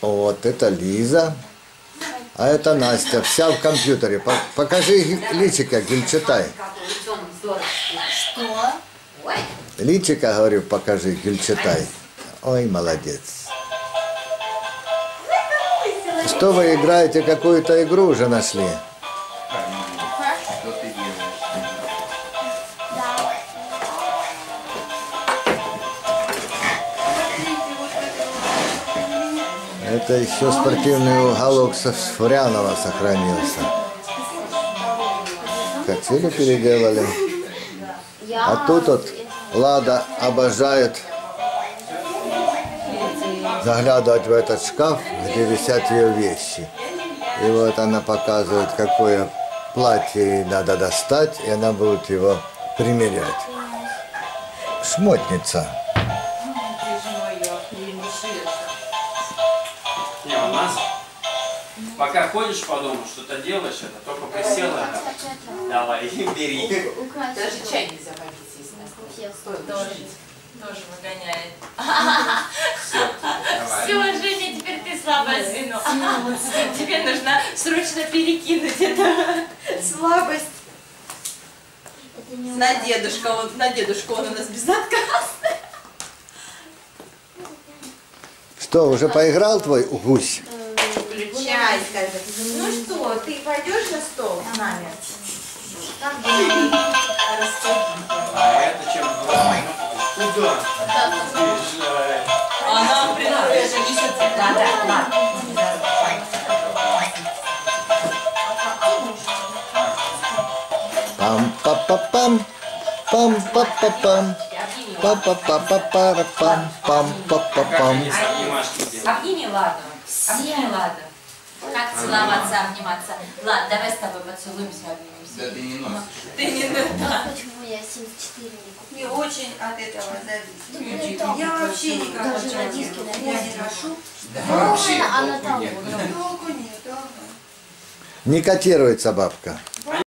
Вот это Лиза. А это Настя. Вся в компьютере. Покажи личико, Гюльчатай. Что? Личико, говорю, покажи, Гюльчатай. Ой, молодец. Что вы играете? Какую-то игру уже нашли? Что ты делаешь? Это еще спортивный уголок Фрянова сохранился. Качели переделали. А тут вот Лада обожает заглядывать в этот шкаф, где висят ее вещи. И вот она показывает, какое платье ей надо достать, и она будет его примерять. Шмотница. Не, у нас пока ходишь по дому, что-то делаешь, это только присела. Давай, бери. Даже чай нельзя попить, если тоже выгоняет. Все, Женя, теперь ты слабое звено. Тебе нужно срочно перекинуть эту слабость. На дедушку, он у нас безотказный. Что, уже поиграл твой гусь? Включай, скажи. Ну что, ты пойдешь на стол с нами? А это чем? Куда? Она приносит, несет. Ладно. Пам-па-па-пам, пам-па-па-пам, пам-па-па-па-пам, пам-па-па-пам. Обними Ладу. Обними Ладу. Как целоваться, обниматься. Ладно, давай с тобой поцелуемся, обнимемся. Да ты не носишь. Ты не нужна. Почему я 74 не Не очень от этого зависит. купила? Я вообще никак Даже на диске, я не ношу. Вообще она толку там. нет. Толку нет, ага. Не котируется бабка.